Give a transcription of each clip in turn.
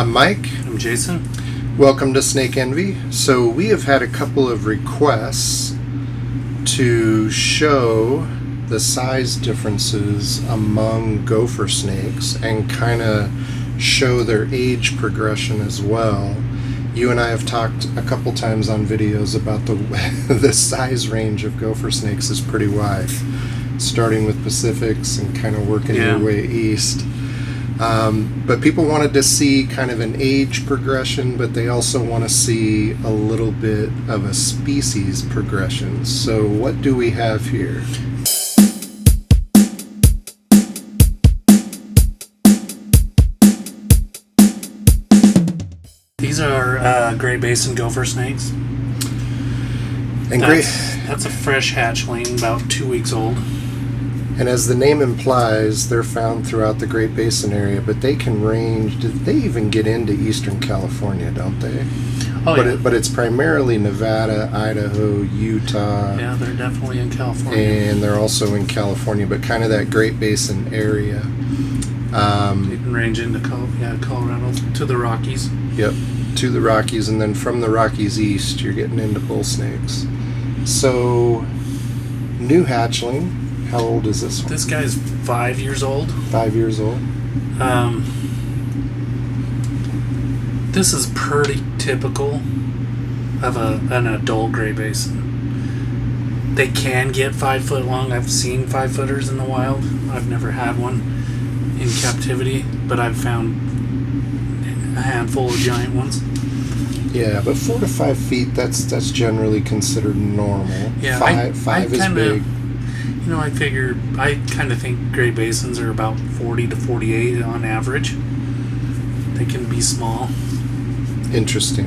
I'm Mike. I'm Jason. Welcome to Snake Envy. So we have had a couple of requests to show the size differences among gopher snakes and kind of show their age progression as well. You and I have talked a couple times on videos about the size range of gopher snakes is pretty wide, starting with Pacifics and kind of working your way east. But people wanted to see kind of an age progression, but they also want to see a little bit of a species progression. So what do we have here? These are Great Basin gopher snakes. And that's a fresh hatchling, about 2 weeks old. And as the name implies, they're found throughout the Great Basin area, but they can range. They even get into Eastern California, don't they? Oh, yeah. But it's primarily Nevada, Idaho, Utah. Yeah, they're definitely in California. And they're also in California, but kind of that Great Basin area. They can range into Colorado to the Rockies. Yep, to the Rockies, and then from the Rockies east, you're getting into bull snakes. So, new hatchling. How old is this one? This guy's 5 years old. 5 years old. This is pretty typical of an adult Great Basin. They can get 5 foot long. I've seen 5 footers in the wild. I've never had one in captivity, but I've found a handful of giant ones. Yeah, but 4 to 5 feet, that's generally considered normal. Yeah, five is big. I kind of think Great Basins are about 40 to 48 on average. They can be small. Interesting.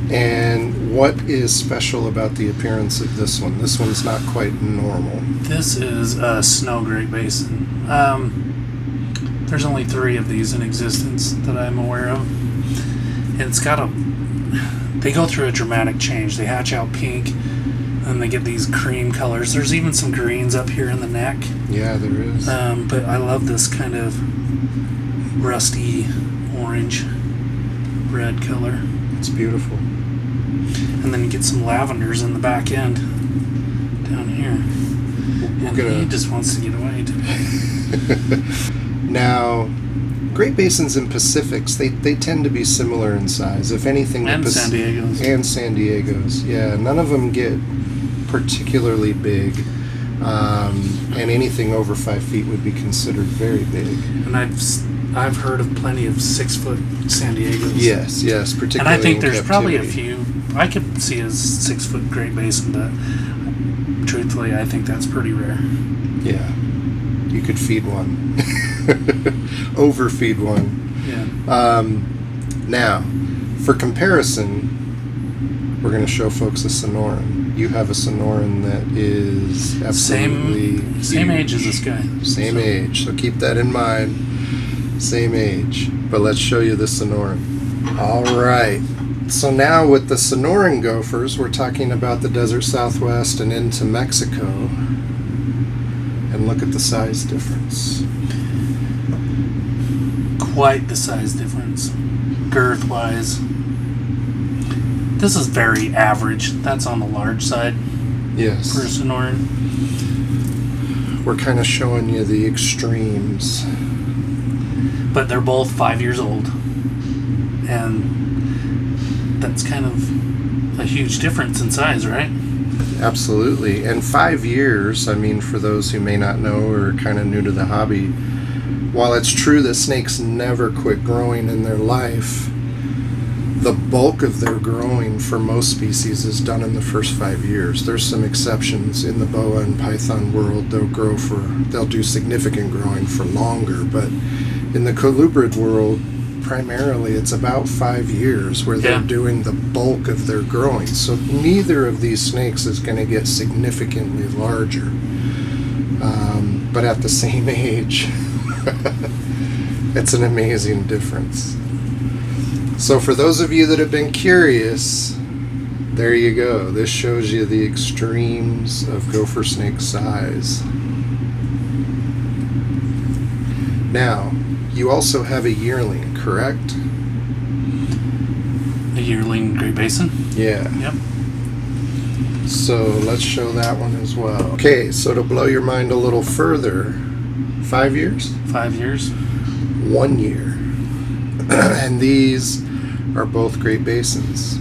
And what is special about the appearance of this one? This one's not quite normal. This is a snow Great Basin. There's only 3 of these in existence that I'm aware of. And they go through a dramatic change. They hatch out pink, and they get these cream colors. There's even some greens up here in the neck. Yeah, there is. But I love this kind of rusty orange red color. It's beautiful. And then you get some lavenders in the back end down here. He just wants to get away today. Now, Great Basins and Pacifics, they tend to be similar in size. If anything, and San Diego's. And San Diego's, yeah. None of them get particularly big. And anything over 5 feet would be considered very big. And I've heard of plenty of 6 foot San Diego's. Yes, particularly. And I think there's captivity. probably a few. I could see a 6 foot Great Basin, but truthfully, I think that's pretty rare. Yeah, you could feed one, overfeed one. Yeah. Now, for comparison, we're going to show folks a Sonoran. You have a Sonoran that is absolutely same age as this guy. Same age, so keep that in mind. Same age, but let's show you the Sonoran. All right. So now with the Sonoran gophers, we're talking about the desert Southwest and into Mexico. And look at the size difference. Quite the size difference, girth-wise. This is very average. That's on the large side. Yes. For a Sonoran. We're kind of showing you the extremes. But they're both 5 years old. And that's kind of a huge difference in size, right? Absolutely. And 5 years, I mean, for those who may not know or are kind of new to the hobby, while it's true that snakes never quit growing in their life, the bulk of their growing for most species is done in the first 5 years. There's some exceptions in the boa and python world. They'll do significant growing for longer, but in the colubrid world, primarily it's about 5 years where they're doing the bulk of their growing. So neither of these snakes is going to get significantly larger, but at the same age. It's an amazing difference. So for those of you that have been curious, there you go. This shows you the extremes of gopher snake size. Now, you also have a yearling, correct? yearling Great Basin. Yeah. Yep. So let's show that one as well. Okay, so to blow your mind a little further, 5 years? 5 years. 1 year. And these are both Great Basins.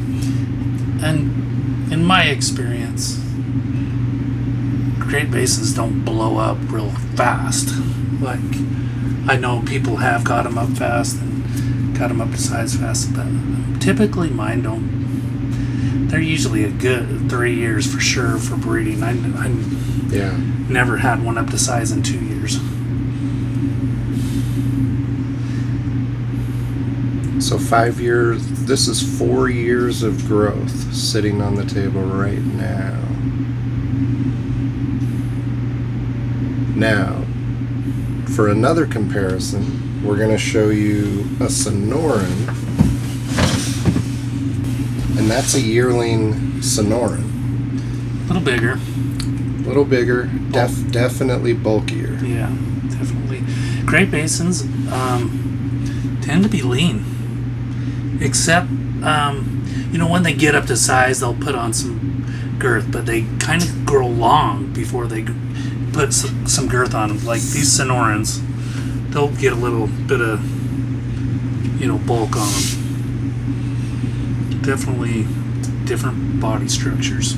And in my experience, Great Basins don't blow up real fast. Like, I know people have got them up fast and got them up to size fast, but typically mine don't. They're usually a good 3 years for sure for breeding. I Yeah. never had one up to size in 2 years. So 5 years, this is 4 years of growth sitting on the table right now. Now, for another comparison, we're going to show you a Sonoran, and that's a Yearling Sonoran. A little bigger. A little bigger, definitely bulkier. Yeah, definitely. Great Basins tend to be lean. Except, when they get up to size, they'll put on some girth, but they kind of grow long before they put some girth on them. Like these Sonorans, they'll get a little bit of, bulk on them. Definitely different body structures.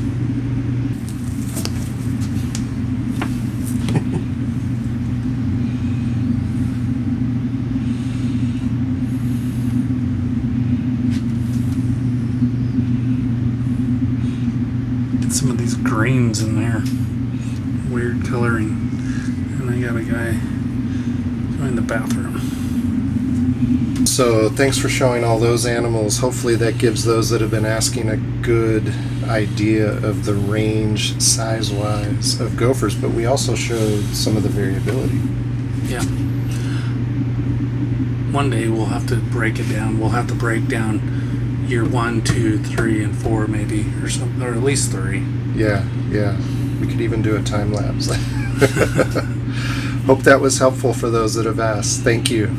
Some of these greens in there, weird coloring, and I got a guy in the bathroom. So thanks for showing all those animals. Hopefully that gives those that have been asking a good idea of the range size-wise of gophers, but we also showed some of the variability. Yeah. One day we'll have to break it down. We'll have to break down year 1, 2, 3, and 4 maybe, or something, or at least 3. Yeah. We could even do a time lapse. Hope that was helpful for those that have asked. Thank you.